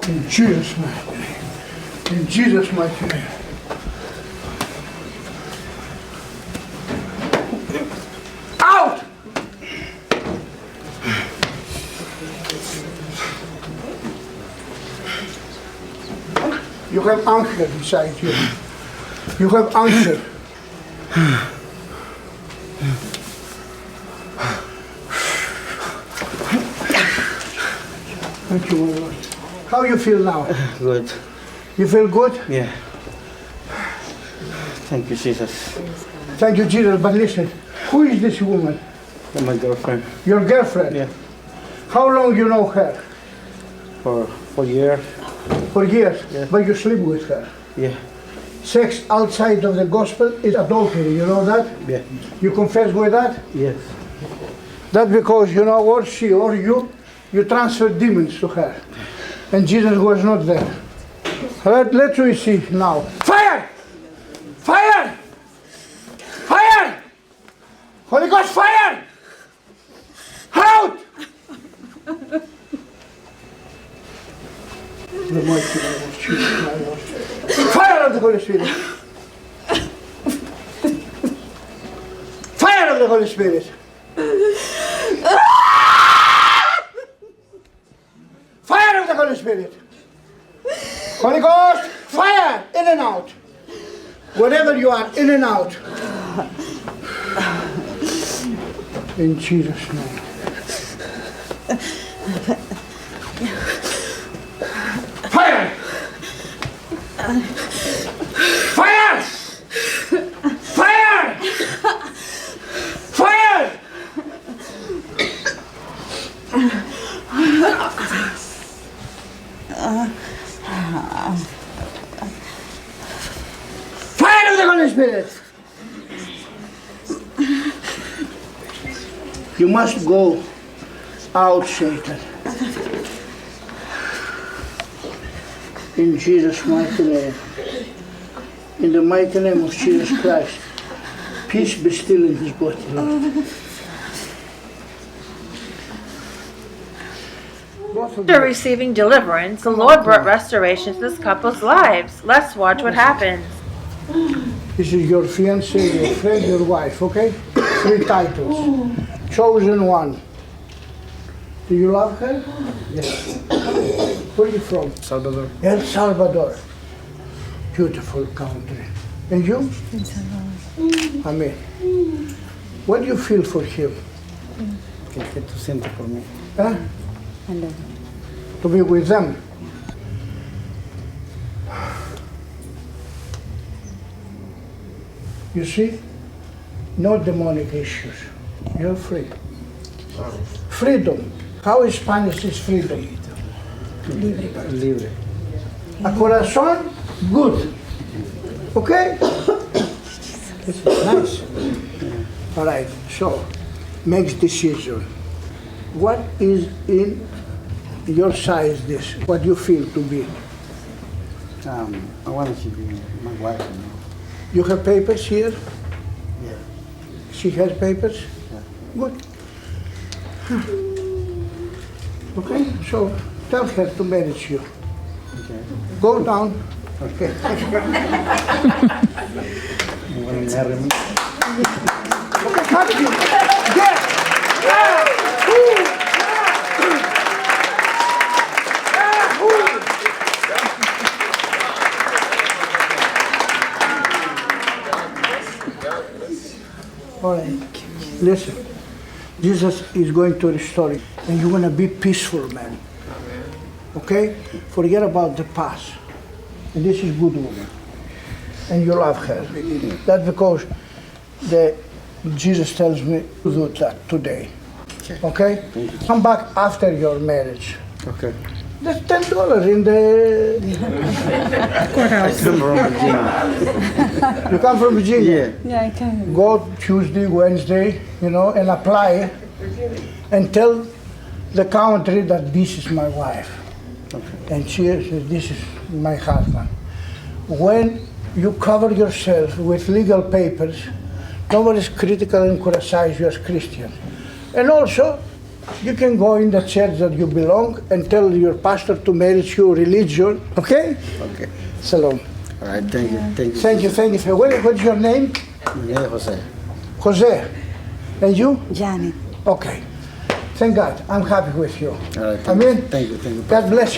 In Jesus' mighty name. In Jesus' mighty name. Out! You have anger inside you. You have anger. Thank you, my Lord. How you feel now? Good. You feel good? Yeah. Thank you, Jesus. Thank you, Jesus. But listen, who is this woman? My girlfriend. Your girlfriend? Yeah. How long you know her? For years. For years? Yeah. But you sleep with her? Yeah. Sex outside of the gospel is adultery, you know that? Yeah. You confess with that? Yes. That's because, you know, or she or you transfer demons to her. And Jesus was not there. Let's see now. Fire! Fire! Fire! Holy Ghost, fire! Out! The mighty name of Jesus, my Lord. Fire of the Holy Spirit. Fire of the Holy Spirit. Fire of the Holy Spirit. Holy Ghost, fire, in and out. Wherever you are, in and out. In Jesus' name. Fire! Fire! Fire! Fire! Fire of the Holy Spirit! You must go out, Satan. In Jesus' mighty name. In the mighty name of Jesus Christ. Peace be still in his body, Lord. After receiving deliverance, the Lord brought restoration to this couple's lives. Let's watch what happens. This is your fiancé, your friend, your wife, okay? 3 titles. Chosen one. Do you love her? Yes. Where are you from? Salvador. El Salvador. Beautiful country. And you? Amen. What do you feel for him? Que tú sientes por mí. Huh? To be with them. You see? No demonic issues. You're free. Freedom. How in Spanish is freedom? Libre. A corazón, good. Okay? This is nice. All right, so, make decision. What is in your size this? What you feel to be? I want to be my wife. You know. You have papers here? Yeah. She has papers? Yeah. Good. Okay, so tell her to marry you. Okay. Go down. Okay. You want to marry me? Thank you. Yes. Yeah. All right. Listen. Jesus is going to restore you, and you're going to be peaceful, man. Okay? Forget about the past. And this is good woman. And you love her. That's because Jesus tells me to do that today. Okay? Come back after your marriage. Okay. There's $10 in the... I come from Virginia. You come from Virginia? Yeah. Yeah, I can. Go Tuesday, Wednesday, and apply and tell the country that this is my wife. Okay. And she says, this is my husband. When you cover yourself with legal papers, nobody's critical and criticize you as Christian. And also, You can go in the church that you belong and tell your pastor to manage your religion. Okay? Okay. Shalom. All right. Thank you. Thank you. Thank you, thank you. What's your name? Yeah, Jose. Jose. And you? Janet. Okay. Thank God. I'm happy with you. All right. Amen. Thank you. Thank you. God bless you.